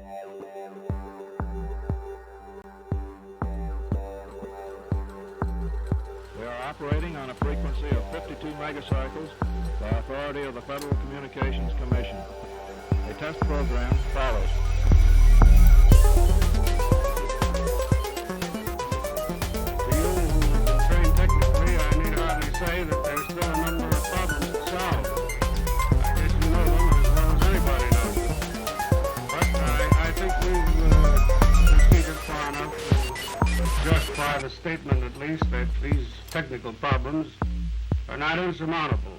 We are operating on a frequency of 52 megacycles by authority of the Federal Communications Commission. A test program follows. To you who have been trained technically, I need hardly say that there's still a number of problems to solve. I guess you know them as well as anybody knows them. But I think we've proceeded far enough to justify the statement, at least, that these technical problems are not insurmountable.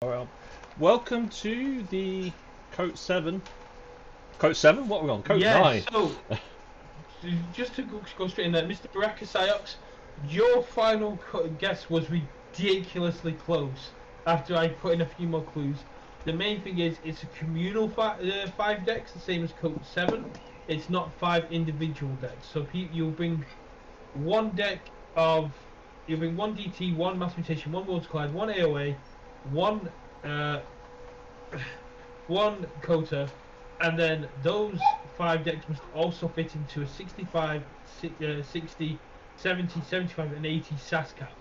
Well, welcome to the KOTE 7. KOTE 7? What are we on? KOTE 9. So, just to go straight in there, Mr. Barakasiox, your final guess was ridiculously close after I put in a few more clues. The main thing is, it's a communal 5 decks, the same as KOTE 7. It's not 5 individual decks. So you'll bring one deck of, you'll bring one DT, one Mass Mutation, one Worlds Collide, one AOA, one KOTE, and then those 5 decks must also fit into a 65, 60, 70, 75 and 80 SAS cap.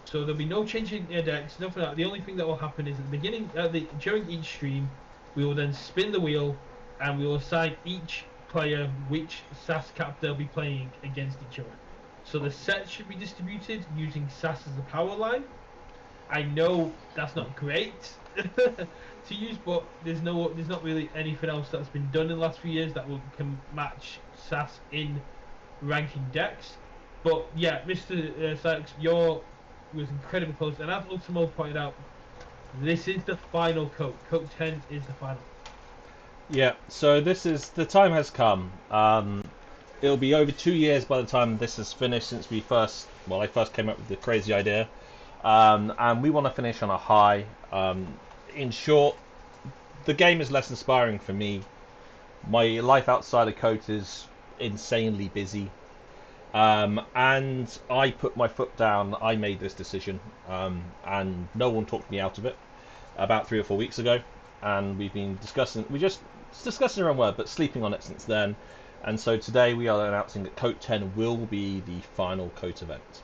So there'll be no change in your decks, nothing like that. The only thing that will happen is at the beginning, during each stream, we will then spin the wheel and we will assign each player which SAS cap they'll be playing against each other. So the sets should be distributed using SAS as the power line. I know that's not great to use, but there's not really anything else that's been done in the last few years that can match SAS in ranking decks. But yeah, Mr. Sykes, yours was incredibly close, and as Ultimo pointed out, this is the final KOTE. KOTE 10 is the final. Yeah, so the time has come. It'll be over 2 years by the time this is finished since I first came up with the crazy idea. And we want to finish on a high. In short, the game is less inspiring for me. My life outside of KOTE is insanely busy. And I put my foot down. I made this decision. And no one talked me out of it about 3 or 4 weeks ago. And we've been discussing the wrong word, but sleeping on it since then. And so today we are announcing that KOTE 10 will be the final KOTE event.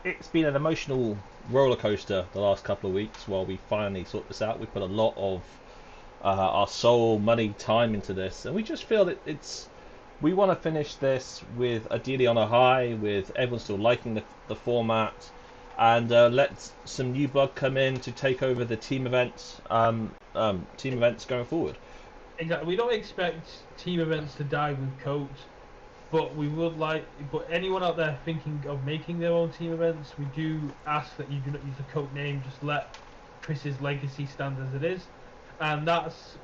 It's been an emotional roller coaster the last couple of weeks while we finally sort this out. We put a lot of our soul, money, time into this, and we just feel that we want to finish this with ideally on a high, with everyone still liking the format, and let some new blood come in to take over the team events going forward. Exactly. We don't expect team events to die with KOTE. But we would like, but anyone out there thinking of making their own team events, we do ask that you do not use the KOTE name. Just let Chris's legacy stand as it is, and that's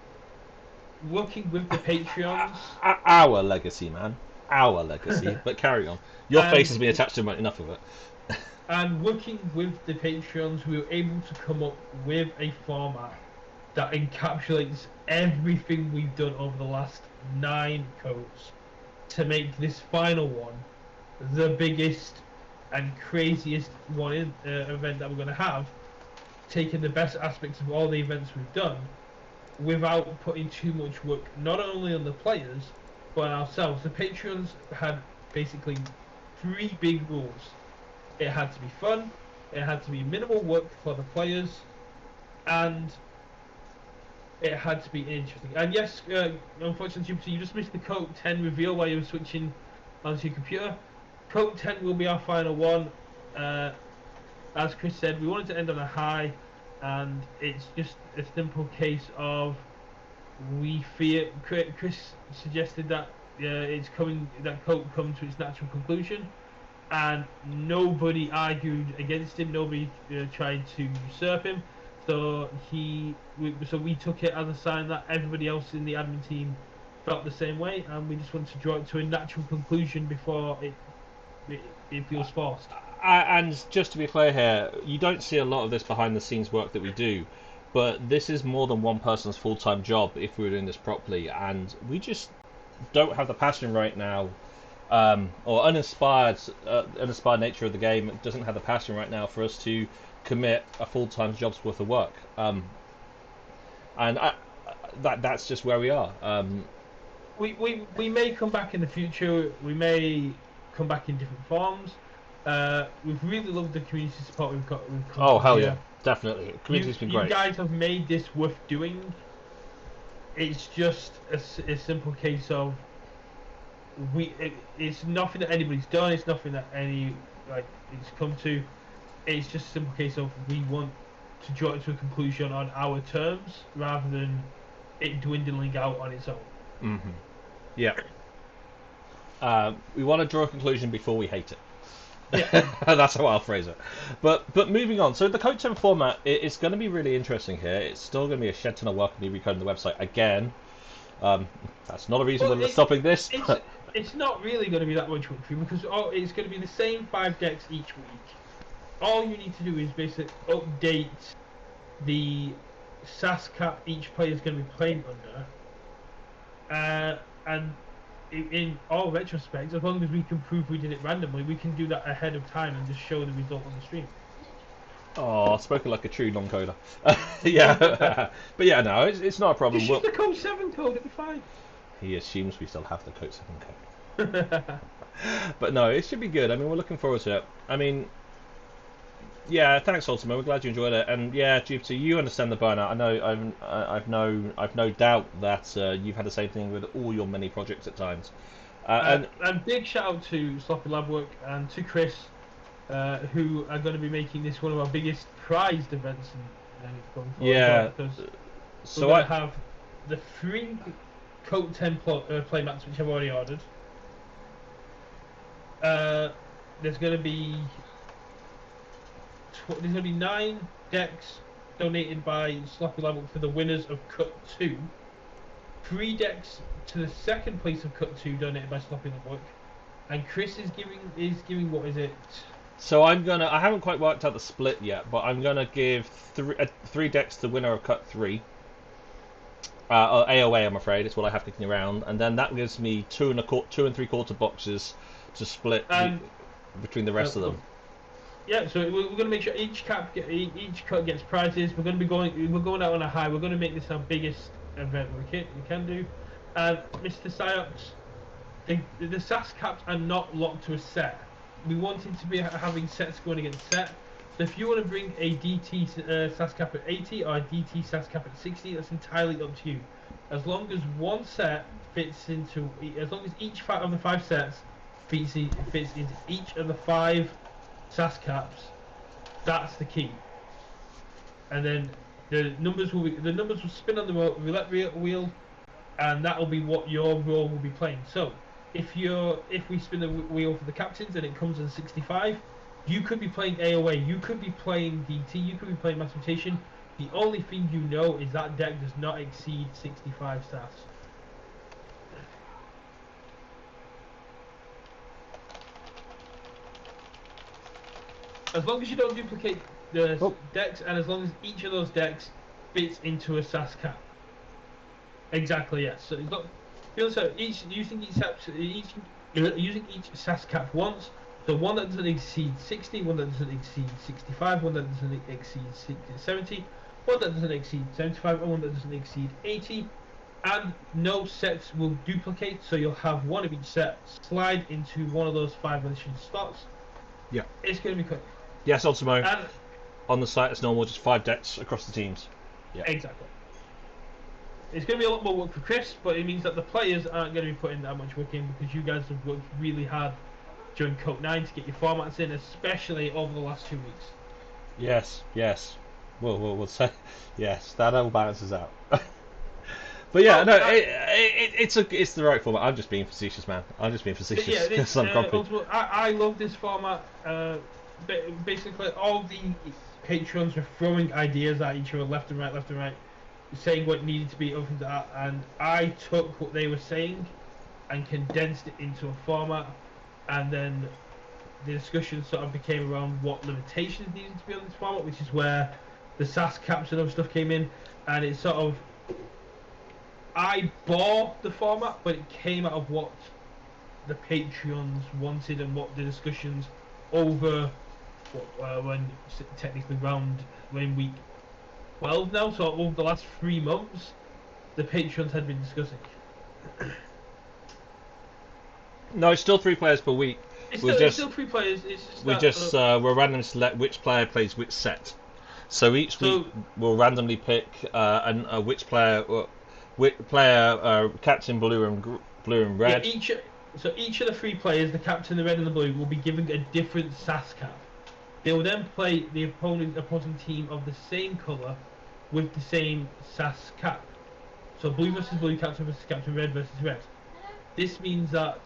working with the Patreons. Our legacy, man. Our legacy. But carry on. Your face has been attached to enough of it. And working with the Patreons, we were able to come up with a format that encapsulates everything we've done over the last 9 codes to make this final one the biggest and craziest event that we're going to have, taking the best aspects of all the events we've done without putting too much work not only on the players but on ourselves. The Patreons had basically 3 big rules. It had to be fun, it had to be minimal work for the players, and it had to be interesting. And yes, unfortunately, you just missed the KOTE 10 reveal while you were switching onto your computer. KOTE 10 will be our final one. As Chris said, we wanted to end on a high, and it's just a simple case of we fear. Chris suggested that that KOTE come to its natural conclusion, and nobody argued against him. Nobody tried to usurp him. So we took it as a sign that everybody else in the admin team felt the same way, and we just wanted to draw it to a natural conclusion before it feels forced. And just to be clear here, you don't see a lot of this behind the scenes work that we do, but this is more than one person's full-time job if we were doing this properly, and we just don't have the passion right now, or uninspired nature of the game. It doesn't have the passion right now for us to commit a full-time job's worth of work, and that's just where we are. We may come back in the future. We may come back in different forms. We've really loved the community support we've got. Oh hell yeah, definitely. Community's been great. You guys have made this worth doing. It's just a simple case of it's nothing that anybody's done. It's nothing that it's come to. It's just a simple case of we want to draw it to a conclusion on our terms rather than it dwindling out on its own. Mm-hmm. Yeah. We want to draw a conclusion before we hate it. Yeah. That's how I'll phrase it. But moving on, so the KOTE 10 format, it's going to be really interesting here. It's still going to be a shed ton of work when you recode the website again. That's not a reason for stopping this. It's not really going to be that much work for you because it's going to be the same 5 decks each week. All you need to do is basically update the SAS cap each player is going to be playing under, and in all retrospects, as long as we can prove we did it randomly, we can do that ahead of time and just show the result on the stream. Oh, spoken like a true non-coder. Yeah, but yeah, no, it's not a problem. Just use the KOTE 7 code, it'll be fine. He assumes we still have the KOTE 7 code. But no, it should be good. I mean, we're looking forward to it. I mean, yeah, thanks, Ultima. We're glad you enjoyed it, and yeah, Jupiter, you understand the burnout. I know, I've no doubt that you've had the same thing with all your many projects at times. And big shout out to Sloppy Lab Work and to Chris, who are going to be making this one of our biggest prized events going forward. Yeah. Because so we're going to have the 3 KOTE 10 play mats, which I've already ordered. There's going to be 9 decks donated by Sloppy Lab Work for the winners of KOTE 2. 3 decks to the second place of KOTE 2 donated by Sloppy Lab Work, and Chris is giving what is it? So I haven't quite worked out the split yet, but I'm gonna give 3 decks to the winner of KOTE 3. Or AOA, I'm afraid, it's what I have kicking around, and then that gives me 2 and 3/4 boxes to split between the rest of them. Yeah, so we're going to make sure each KOTE gets prizes. We're going out on a high. We're going to make this our biggest event we can do. And Mr. Psyops, the SAS caps are not locked to a set. We wanted to be having sets going against set. So if you want to bring a DT SAS cap at 80 or a DT SAS cap at 60, that's entirely up to you. As long as one set fits into, as long as each of the 5 sets fits into each of the 5 SAS caps, that's the key. And then the numbers will spin on the roulette wheel, and that will be what your role will be playing. So if we spin the wheel for the captains and it comes in 65, you could be playing AOA, you could be playing DT, you could be playing Mass Mutation. The only thing you know is that deck does not exceed 65 stats. As long as you don't duplicate the decks, and as long as each of those decks fits into a SAS cap. Exactly, yes. So it's not. So using each SAS cap once. So one that doesn't exceed 60, one that doesn't exceed 65, one that doesn't exceed 70, one that doesn't exceed 75, and one that doesn't exceed 80. And no sets will duplicate, so you'll have one of each set slide into one of those 5 additional slots. Yeah. It's going to be quick. Yes, Ultimo. And on the site, it's normal, just 5 decks across the teams. Yeah. exactly. It's going to be a lot more work for Chris, but it means that the players aren't going to be putting that much work in because you guys have worked really hard during KOTE 9 to get your formats in, especially over the last 2 weeks. Yes, yes. We'll say yes. That all balances out. But yeah, no, it's the right format. I'm just being facetious, man. I'm just being facetious because I'm grumpy. I love this format. Basically, all the patrons were throwing ideas at each other, left and right, saying what needed to be opened at, and I took what they were saying and condensed it into a format, and then the discussion sort of became around what limitations needed to be on this format, which is where the SAS caps and other stuff came in, and it sort of, I bore the format, but it came out of what the Patreons wanted and what the discussions over when technically when week 12 now, so over the last 3 months, the Patreons had been discussing. No, it's still 3 players per week. It's still 3 players. It's just we'll randomly select which player plays which set. So each week we'll randomly pick which player captain blue and red. Yeah, each of the 3 players, the captain, the red and the blue, will be given a different SAS cap. They will then play the opposing team of the same colour with the same SAS cap. So blue versus blue, captain versus captain, red versus red. This means that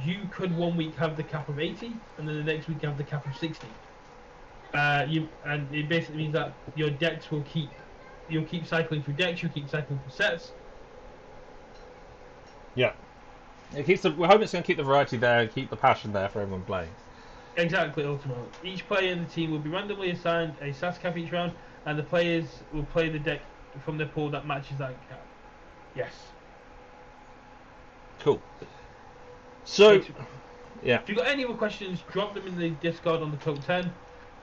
you could one week have the cap of 80, and then the next week have the cap of 60. And it basically means that your decks you'll keep cycling through decks, you'll keep cycling through sets. Yeah. We're hoping it's going to keep the variety there and keep the passion there for everyone playing. Exactly, ultimately. Each player in the team will be randomly assigned a SAS cap each round, and the players will play the deck from their pool that matches that cap. Yes. Cool. So, yeah. If you've got any other questions, drop them in the Discord on the KOTE 10,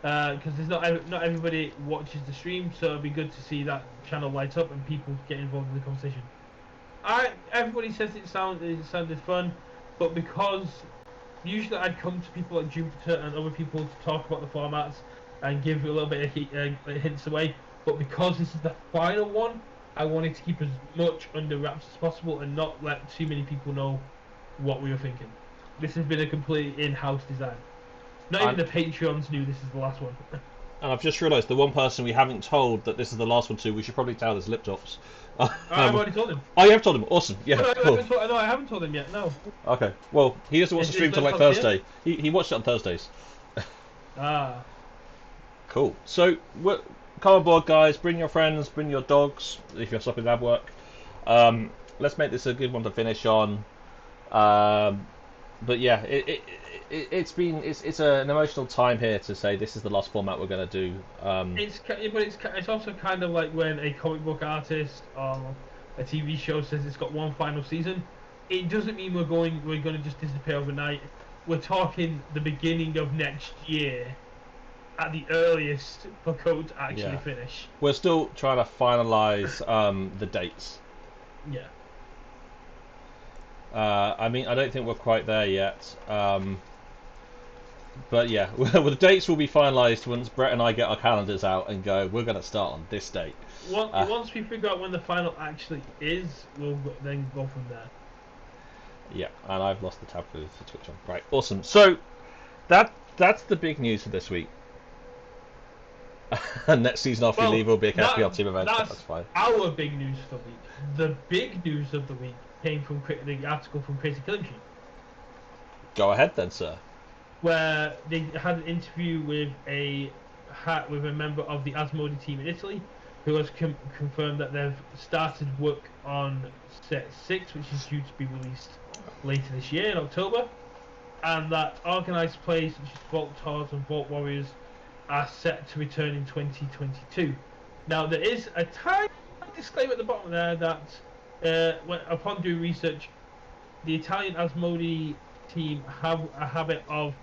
because there's not everybody watches the stream, so it'd be good to see that channel light up and people get involved in the conversation. Everybody says it sounded fun, but because usually I'd come to people like Jupiter and other people to talk about the formats and give a little bit of hints away, but because this is the final one, I wanted to keep as much under wraps as possible and not let too many people know what we were thinking. This has been a complete in-house design. Not even the Patreons knew this is the last one. And I've just realised the one person we haven't told that this is the last one to, we should probably tell is Liptops. I've already told him. Oh, you have told him? Awesome. Yeah, cool. I haven't told him yit, no. Okay, well, he doesn't watch the stream till like Thursday. He watched it on Thursdays. Cool. So, come on board, guys. Bring your friends, bring your dogs, if you're stopping lab work. Let's make this a good one to finish on. But yeah, it's an emotional time here to say this is the last format we're going to do. It's also kind of like when a comic book artist or a TV show says it's got one final season. It doesn't mean we're going to just disappear overnight. We're talking the beginning of next year at the earliest for KOTE to actually finish. We're still trying to finalise the dates. Yeah. I mean, I don't think we're quite there yet. But yeah, well, the dates will be finalised once Brett and I get our calendars out and go, we're going to start on this date. Once we figure out when the final actually is, we'll then go from there. Yeah, and I've lost the tab for Twitch on. Right, awesome. So, that's the big news for this week. And next season after we leave will be a KFPL team event. That's fine. Our big news for the week. The big news of the week came from the article from Crazy Killing Machine. Go ahead then, sir. where they had an interview with a member of the Asmodi team in Italy, who has confirmed that they've started work on set 6, which is due to be released later this year in October, and that organised plays such as Vault Tars and Vault Warriors are set to return in 2022. Now, there is a tiny disclaimer at the bottom there that upon doing research, the Italian Asmodi team have a habit of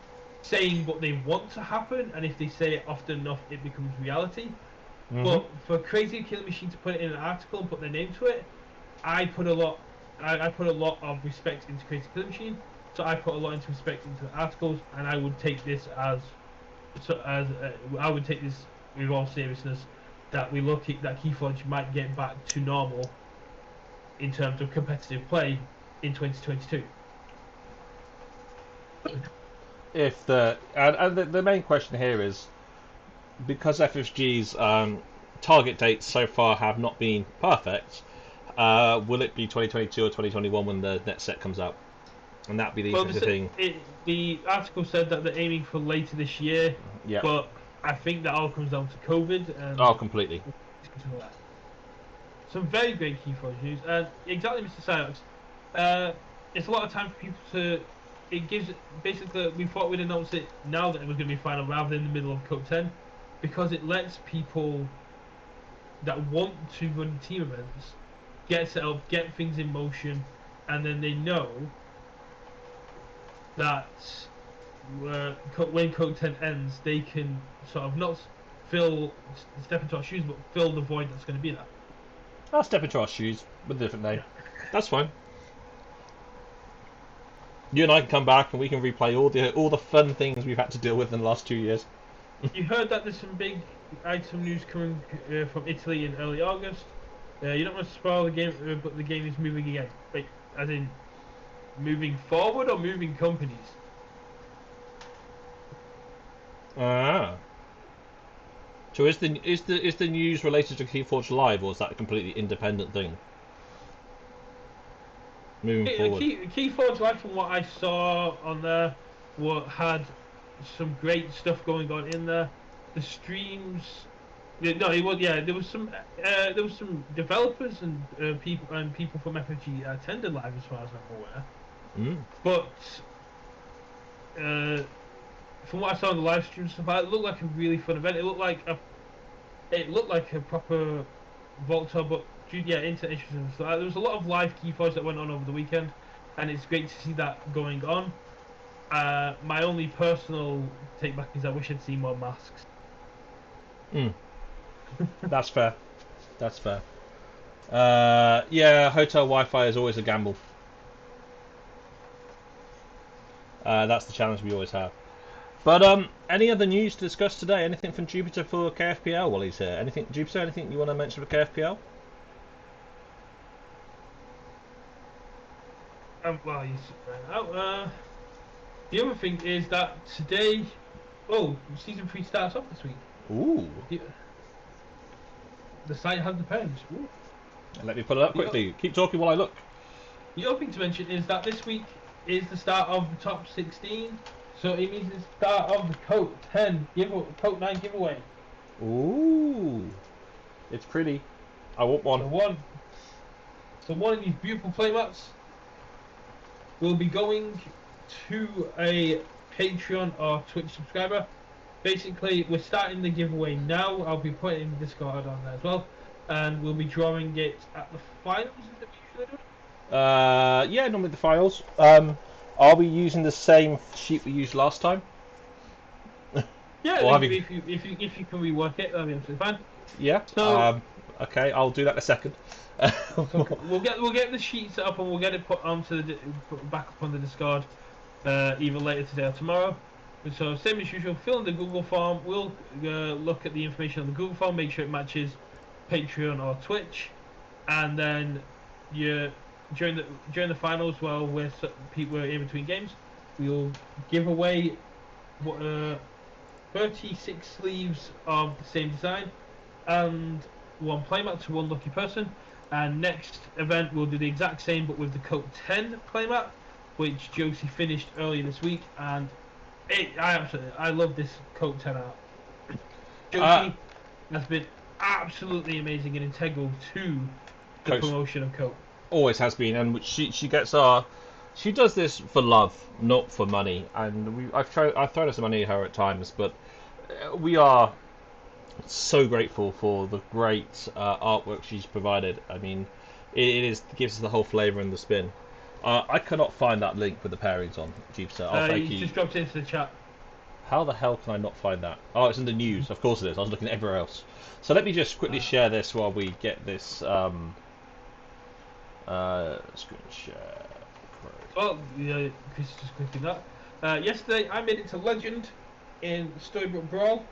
saying what they want to happen, and if they say it often enough, it becomes reality. Mm-hmm. But for Crazy Killer Machine to put it in an article and put their name to it, I put a lot of respect into Crazy Killer Machine, so I put a lot into respect into the articles, and I would take this I would take this with all seriousness, that we look at that Keyforge might get back to normal in terms of competitive play in 2022. If the main question here is, because FFG's target dates so far have not been perfect, will it be 2022 or 2021 when the next set comes out? And that'd be the interesting thing. The article said that they're aiming for later this year, Yeah. but I think that all comes down to COVID. And Oh, completely. Some very great Keyforge news, and exactly, Mr. Synox. It's a lot of time for people to. It gives basically, we thought we'd announce it now that it was going to be final rather than in the middle of KOTE 10, because it lets people that want to run team events get set up, get things in motion, and then they know that when KOTE 10 ends, they can sort of not step into our shoes, but fill the void that's going to be there. I'll step into our shoes with a different name. That's fine. You and I can come back and we can replay all the fun things we've had to deal with in the last 2 years. You heard that there's some big item news coming from Italy in early August. You don't want to spoil the game, but the game is moving again. Like, as in, moving forward or moving companies? Ah. So is the news related to Keyforge Live, or is that a completely independent thing? Moving forward. Keyforge Live, from what I saw on there, had some great stuff going on in there. The streams, no, it was there was some developers and people from FFG attended live, as far as I'm aware. But from what I saw on the live stream stuff, it looked like a really fun event. It looked like a proper Volta, but into issues and stuff. There was a lot of live Keyforge that went on over the weekend, and it's great to see that going on. My only personal take back is I wish I'd seen more masks. That's fair. That's fair. Yeah, hotel Wi-Fi is always a gamble. That's the challenge we always have. But any other news to discuss today? Anything from Jupiter for KFPL while he's here? Anything, Jupiter? Anything you want to mention for KFPL? Well, you right out. The other thing is that today, season 3 starts off this week. Ooh. The site has the page. Ooh. Let me put it up quickly. Keep talking while I look. The other thing to mention is that this week is the start of the top 16, so it means the start of the KOTE 9 giveaway. Ooh. It's pretty. I want one. So one of these beautiful playmats will be going to a Patreon or Twitch subscriber. Basically, we're starting the giveaway now. I'll be putting in the Discord on there as well, and we'll be drawing it at the finals. Is it we usually do? Yeah, normally the files. Are we using the same sheet we used last time? Yeah, Or if you can rework it, that'll be absolutely fine. Yeah. So, okay, I'll do that in a second. so we'll get the sheet set up and we'll get it put back up on the Discord either later today or tomorrow. So same as usual, fill in the Google form. We'll look at the information on the Google form, make sure it matches Patreon or Twitch, and then during the finals, while we're in between games, we'll give away 36 sleeves of the same design and one playmat to one lucky person. And next event we'll do the exact same but with the KOTE 10 playmat, which Josie finished earlier this week, and I love this KOTE 10 art. Josie has been absolutely amazing and integral to the Coach promotion of KOTE. always has been, and she gets our. She does this for love, not for money. And I've thrown us some money at her at times, but we are so grateful for the great artwork she's provided. I mean, it gives us the whole flavour and the spin. I cannot find that link with the pairings on, Jupiter. Oh, thank you. Just dropped it into the chat. How the hell can I not find that? Oh, it's in the news. Of course it is. I was looking everywhere else. So let me just quickly share this while we get this screen share. Oh, yeah, Chris is just clicking that. Yesterday, I made it to Legend in Storybook Brawl,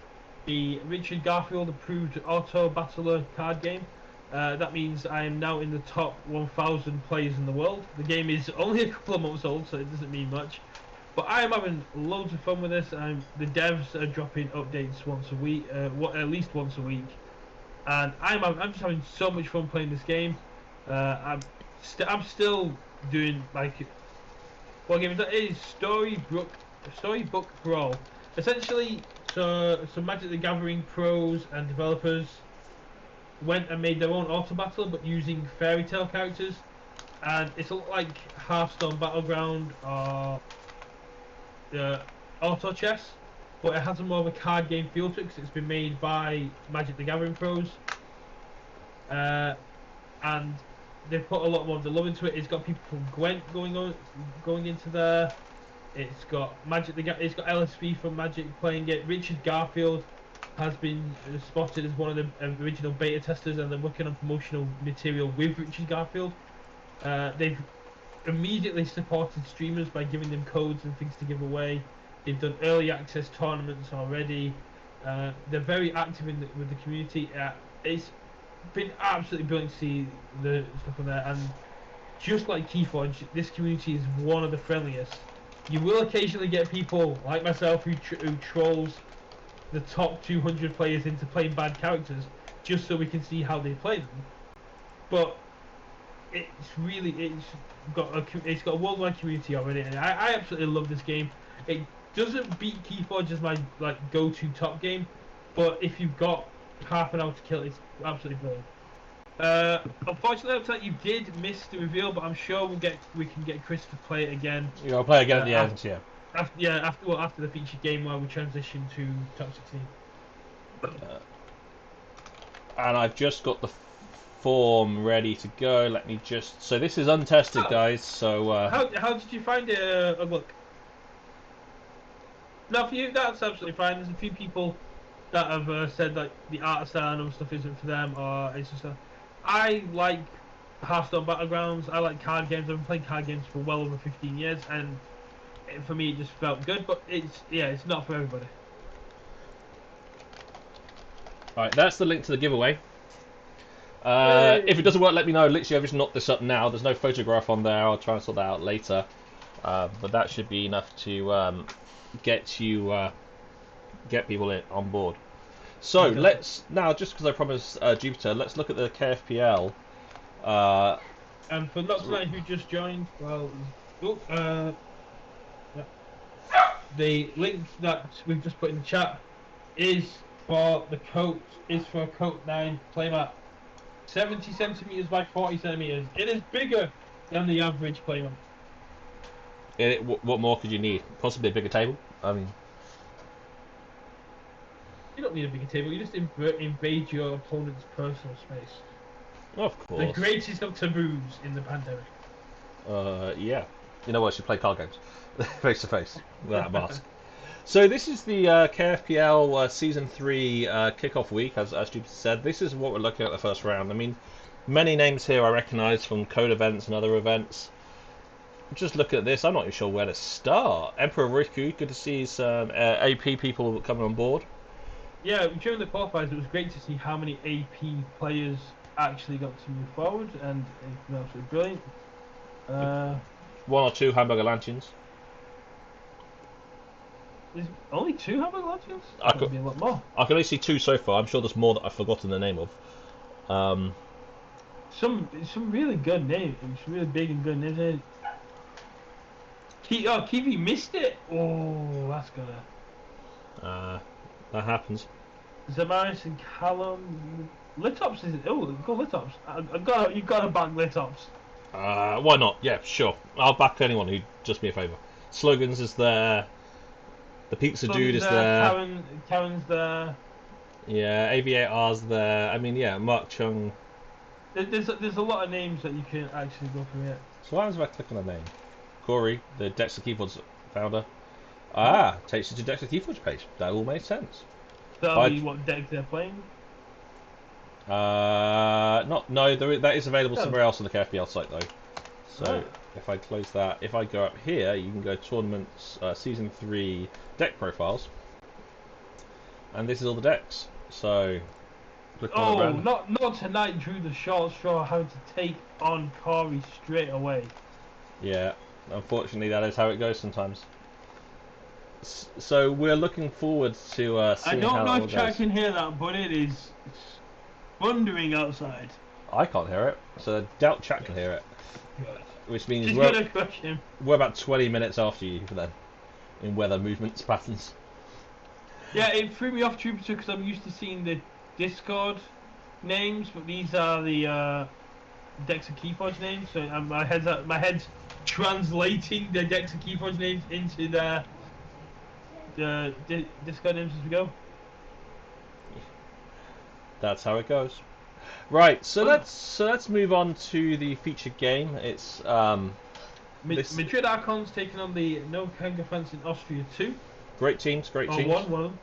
the Richard Garfield approved auto battler card game. That means I am now in the top 1,000 players in the world. The game is only a couple of months old, so it doesn't mean much. But I am having loads of fun with this. The devs are dropping updates once a week, at least once a week, and I'm just having so much fun playing this game. I'm still doing like what game is that? It is Storybook Brawl. Essentially, so Magic the Gathering pros and developers went and made their own auto battle, but using fairy tale characters, and it's a lot like Hearthstone Battleground or Auto Chess, but it has a more of a card game feel to it because it's been made by Magic the Gathering pros, and they've put a lot more of the love into it. It's got people from Gwent going into there. It's got it's got LSV from Magic playing it. Richard Garfield has been spotted as one of the original beta testers, and they're working on promotional material with Richard Garfield. They've immediately supported streamers by giving them codes and things to give away. They've done early access tournaments already. They're very active with the community. It's been absolutely brilliant to see the stuff on there, and just like Keyforge, this community is one of the friendliest. You will occasionally get people like myself who trolls the top 200 players into playing bad characters just so we can see how they play them, but it's got a worldwide community already, and I absolutely love this game. It doesn't beat Keyforge as my go-to top game, but if you've got half an hour to kill, it's absolutely brilliant. Unfortunately, looks like you did miss the reveal, but I'm sure we can get Chris to play it again. Yeah, I'll play again at the end. Yeah. After the featured game where we transition to top 16. And I've just got the form ready to go. Let me just. So this is untested, guys. So how did you find it? Look. No, for you, that's absolutely fine. There's a few people that have said like the art style and stuff isn't for them, or it's just. I like Hearthstone Battlegrounds. I like card games. I've been playing card games for well over 15 years, and for me, it just felt good. But it's not for everybody. Right, that's the link to the giveaway. If it doesn't work, let me know. Literally, I've just knocked this up now. There's no photograph on there. I'll try and sort that out later. But that should be enough to get people on board. So let's now, just because I promised Jupiter, let's look at the KFPL. And for not tonight who just joined, well, the link that we've just put in the chat is for the KOTE, is for a KOTE 9 playmat. 70 centimeters by 40 centimeters. It is bigger than the average playmat. What more could you need? Possibly a bigger table. I mean, you don't need a bigger table. You just invade your opponent's personal space. Of course. The greatest of taboos in the pandemic. Yeah. You know what? I should play card games face to face without a mask. So this is the KFPL Season 3 kickoff week, as Jupiter said. This is what we're looking at the first round. I mean, many names here I recognise from KOTE events and other events. Just look at this, I'm not even sure where to start. Emperor Riku, good to see some AP people coming on board. Yeah, during the qualifiers, it was great to see how many AP players actually got to move forward, and it's been absolutely brilliant. One or two hamburger lanterns. There's only 2 hamburger lanterns? I Could be a lot more. I can only see 2 so far. I'm sure there's more that I've forgotten the name of. Some really good names, some really big and good names. Kiwi missed it. Oh, that's gonna. That happens. Zamaris and Callum. Litops is. Oh, go Litops. You gotta back Litops. Why not? Yeah, sure. I'll back anyone who does me a favour. Slogans is there. The Pizza Dude is there. Karen's there. Yeah, Aviator's there. I mean, yeah, Mark Chung. There's a lot of names that you can actually go through here. So what happens if I click on a name? Corey, the Dexter Keyforge founder. Takes you to Dexter Keyforge page. That all makes sense. That'll be what deck they're playing. That is available somewhere else on the KFPL site though. So if I close that, if I go up here, you can go tournaments, season 3 deck profiles, and this is all the decks. So not tonight. Drew the short straw, having to take on Corey straight away. Yeah, unfortunately that is how it goes sometimes. So we're looking forward to seeing how it all goes. I don't know if Chad can hear that, but it's thundering outside. I can't hear it, so I doubt chat can hear it. Good. Which means She's gonna crush him. We're about 20 minutes after you then, in weather movements patterns. Yeah, it threw me off Jupiter because I'm used to seeing the Discord names, but these are the Dexter Keyforge names. So my head's translating the Dexter Keyforge names into the Discord names as we go. That's how it goes. Right, so let's move on to the featured game. It's Madrid Archons taking on the No Kanga France in Austria 2. Great teams. One of them.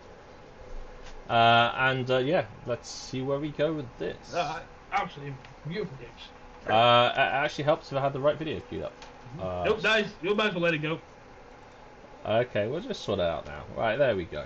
Yeah, let's see where we go with this. Absolutely beautiful games. It actually helps if I had the right video queued up. Nope, you might as well let it go. Okay, we'll just sort it out now. Right, there we go.